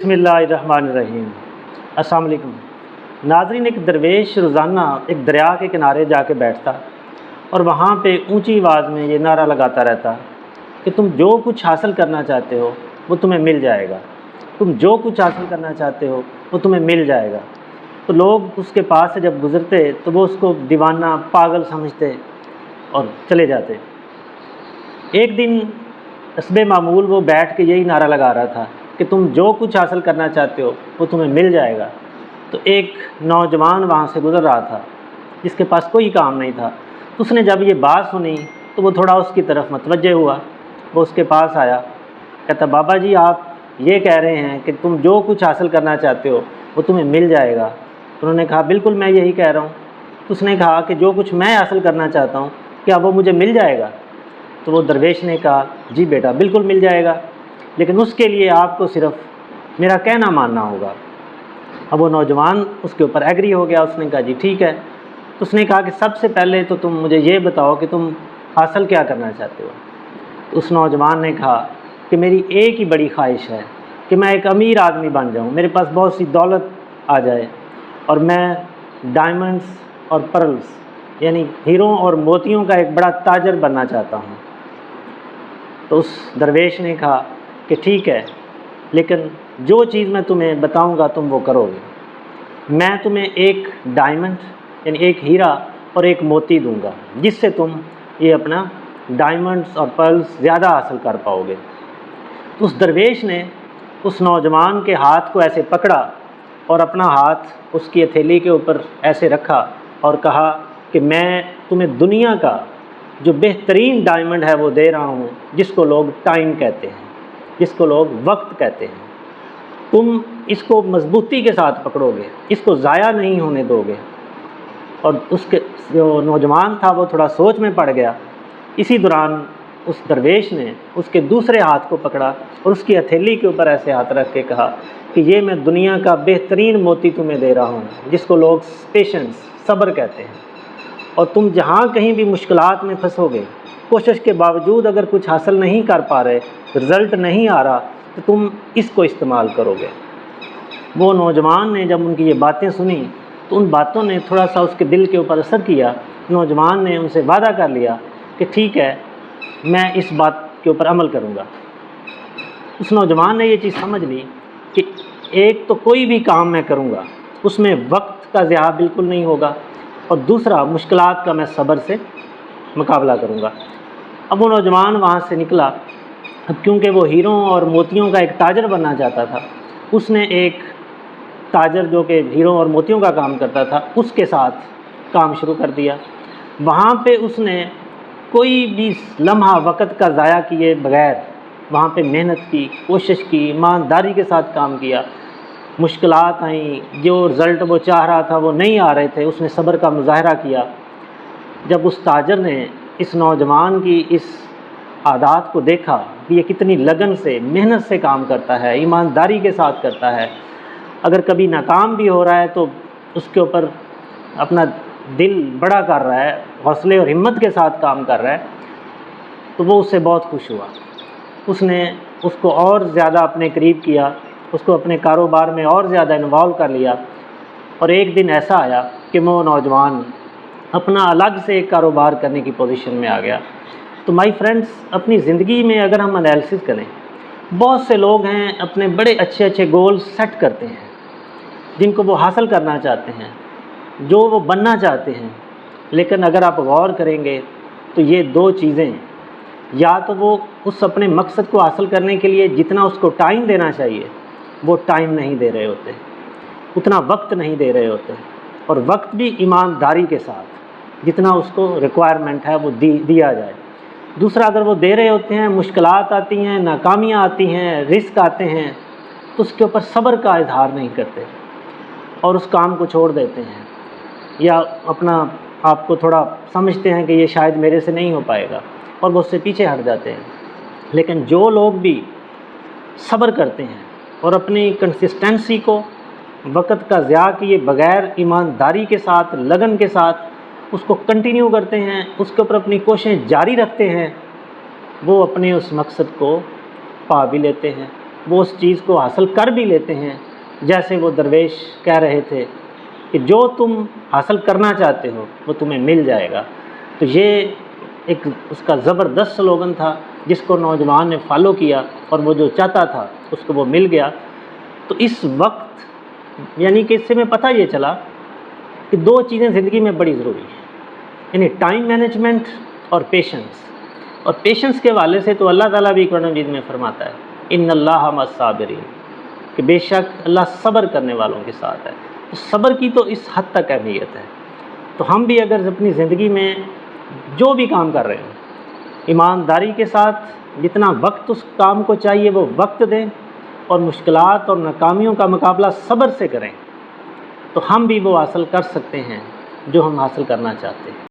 बिस्मिल्लाहिर्रहमानिर्रहीम। अस्सलाम वालेकुम नाज़रीन। एक दरवेश रोज़ाना एक दरिया के किनारे जाके बैठता और वहाँ पे ऊंची आवाज़ में ये नारा लगाता रहता कि तुम जो कुछ हासिल करना चाहते हो वो तुम्हें मिल जाएगा, तुम जो कुछ हासिल करना चाहते हो वो तुम्हें मिल जाएगा। तो लोग उसके पास से जब गुज़रते तो वो उसको दीवाना पागल समझते और चले जाते। एक दिन हस्बे मामूल वो बैठ के यही नारा लगा रहा था कि तुम जो कुछ हासिल करना चाहते हो वो तुम्हें मिल जाएगा। तो एक नौजवान वहाँ से गुज़र रहा था जिसके पास कोई काम नहीं था। तो उसने जब ये बात सुनी तो वो थोड़ा उसकी तरफ मतवज्जे हुआ। वो उसके पास आया, कहता बाबा जी आप ये कह रहे हैं कि तुम जो कुछ हासिल करना चाहते हो वो तुम्हें मिल जाएगा। तो उन्होंने कहा बिल्कुल मैं यही कह रहा हूँ। तो उसने कहा कि जो कुछ मैं हासिल करना चाहता हूँ क्या वो मुझे मिल जाएगा? तो वो दरवेश ने कहा जी बेटा बिल्कुल मिल जाएगा, लेकिन उसके लिए आपको सिर्फ मेरा कहना मानना होगा। अब वो नौजवान उसके ऊपर एग्री हो गया। उसने कहा जी ठीक है। तो उसने कहा कि सबसे पहले तो तुम मुझे ये बताओ कि तुम हासिल क्या करना चाहते हो। तो उस नौजवान ने कहा कि मेरी एक ही बड़ी ख्वाहिश है कि मैं एक अमीर आदमी बन जाऊं, मेरे पास बहुत सी दौलत आ जाए और मैं डायमंड्स और पर्ल्स यानी हीरों और मोतियों का एक बड़ा ताजर बनना चाहता हूं। तो उस दरवेश ने कहा कि ठीक है, लेकिन जो चीज़ मैं तुम्हें बताऊंगा तुम वो करोगे। मैं तुम्हें एक डायमंड यानी एक हीरा और एक मोती दूंगा जिससे तुम ये अपना डायमंड्स और पर्ल्स ज़्यादा हासिल कर पाओगे। तो उस दरवेश ने उस नौजवान के हाथ को ऐसे पकड़ा और अपना हाथ उसकी हथेली के ऊपर ऐसे रखा और कहा कि मैं तुम्हें दुनिया का जो बेहतरीन डायमंड है वो दे रहा हूँ, जिसको लोग टाइम कहते हैं, जिसको लोग वक्त कहते हैं। तुम इसको मजबूती के साथ पकड़ोगे, इसको ज़ाया नहीं होने दोगे। और उसके जो नौजवान था वो थोड़ा सोच में पड़ गया। इसी दौरान उस दरवेश ने उसके दूसरे हाथ को पकड़ा और उसकी हथेली के ऊपर ऐसे हाथ रख के कहा कि ये मैं दुनिया का बेहतरीन मोती तुम्हें दे रहा हूँ, जिसको लोग पेशेंस सब्र कहते हैं। और तुम जहाँ कहीं भी मुश्किलात में फंसोगे, कोशिश के बावजूद अगर कुछ हासिल नहीं कर पा रहे, रिज़ल्ट नहीं आ रहा, तो तुम इसको इस्तेमाल करोगे। वो नौजवान ने जब उनकी ये बातें सुनी तो उन बातों ने थोड़ा सा उसके दिल के ऊपर असर किया। नौजवान ने उनसे वादा कर लिया कि ठीक है मैं इस बात के ऊपर अमल करूँगा। उस नौजवान ने ये चीज़ समझ ली कि एक तो कोई भी काम मैं करूँगा उसमें वक्त का ज़िया बिल्कुल नहीं होगा, और दूसरा मुश्किलात का मैं सब्र से मुकाबला करूँगा। अब वो नौजवान वहाँ से निकला। अब क्योंकि वो हीरों और मोतियों का एक ताजर बनना चाहता था, उसने एक ताजर जो कि हीरों और मोतियों का काम करता था उसके साथ काम शुरू कर दिया। वहाँ पे उसने कोई भी लम्हा वक़्त का ज़ाया किए बग़ैर वहाँ पे मेहनत की, कोशिश की, ईमानदारी के साथ काम किया। मुश्किलात आई, जो रिज़ल्ट वो चाह रहा था वो नहीं आ रहे थे, उसने सब्र का मुज़ाहरा किया। जब उस ताजर ने इस नौजवान की इस आदत को देखा कि ये कितनी लगन से, मेहनत से काम करता है, ईमानदारी के साथ करता है, अगर कभी नाकाम भी हो रहा है तो उसके ऊपर अपना दिल बड़ा कर रहा है, हौसले और हिम्मत के साथ काम कर रहा है, तो वो उससे बहुत खुश हुआ। उसने उसको और ज़्यादा अपने करीब किया, उसको अपने कारोबार में और ज़्यादा इन्वॉल्व कर लिया। और एक दिन ऐसा आया कि वो नौजवान अपना अलग से एक कारोबार करने की पोजीशन में आ गया। तो माय फ्रेंड्स, अपनी ज़िंदगी में अगर हम एनालिसिस करें, बहुत से लोग हैं अपने बड़े अच्छे अच्छे गोल सेट करते हैं, जिनको वो हासिल करना चाहते हैं, जो वो बनना चाहते हैं। लेकिन अगर आप गौर करेंगे तो ये दो चीज़ें, या तो वो उस अपने मकसद को हासिल करने के लिए जितना उसको टाइम देना चाहिए वो टाइम नहीं दे रहे होते, उतना वक्त नहीं दे रहे होते, और वक्त भी ईमानदारी के साथ जितना उसको रिक्वायरमेंट है वो दिया जाए। दूसरा, अगर वो दे रहे होते हैं, मुश्किलात आती हैं, नाकामियाँ आती हैं, रिस्क आते हैं, तो उसके ऊपर सब्र का इजहार नहीं करते और उस काम को छोड़ देते हैं, या अपना आपको थोड़ा समझते हैं कि ये शायद मेरे से नहीं हो पाएगा और वो उससे पीछे हट जाते हैं। लेकिन जो लोग भी सब्र करते हैं और अपनी कंसिस्टेंसी को वक़्त का ज़िया किए बग़ैर ईमानदारी के साथ, लगन के साथ उसको कंटिन्यू करते हैं, उसके ऊपर अपनी कोशिशें जारी रखते हैं, वो अपने उस मकसद को पा भी लेते हैं وہ اس چیز کو حاصل کر بھی لیتے ہیں، جیسے وہ درویش کہہ رہے تھے کہ جو تم حاصل کرنا چاہتے ہو وہ تمہیں مل جائے گا۔ تو یہ ایک اس کا زبردست سلوگن تھا جس کو نوجوان نے فالو کیا، اور وہ جو چاہتا تھا اس کو وہ مل گیا۔ تو اس وقت یعنی کہ اس سے میں پتہ یہ چلا کہ دو چیزیں زندگی میں بڑی ضروری ہیں، یعنی ٹائم مینجمنٹ اور پیشنس۔ اور پیشنس کے حوالے سے تو اللہ تعالیٰ بھی قرآن مجید میں فرماتا ہے ان اللہ مع الصابرین، کہ بے شک اللہ صبر کرنے والوں کے ساتھ ہے۔ تو صبر کی تو اس حد تک اہمیت ہے۔ تو ہم بھی اگر اپنی زندگی میں جو بھی کام کر رہے ہیں ایمانداری کے ساتھ، جتنا وقت اس کام کو چاہیے وہ وقت دیں، اور مشکلات اور ناکامیوں کا مقابلہ صبر سے کریں، تو ہم بھی وہ حاصل کر سکتے ہیں جو ہم حاصل کرنا چاہتے ہیں۔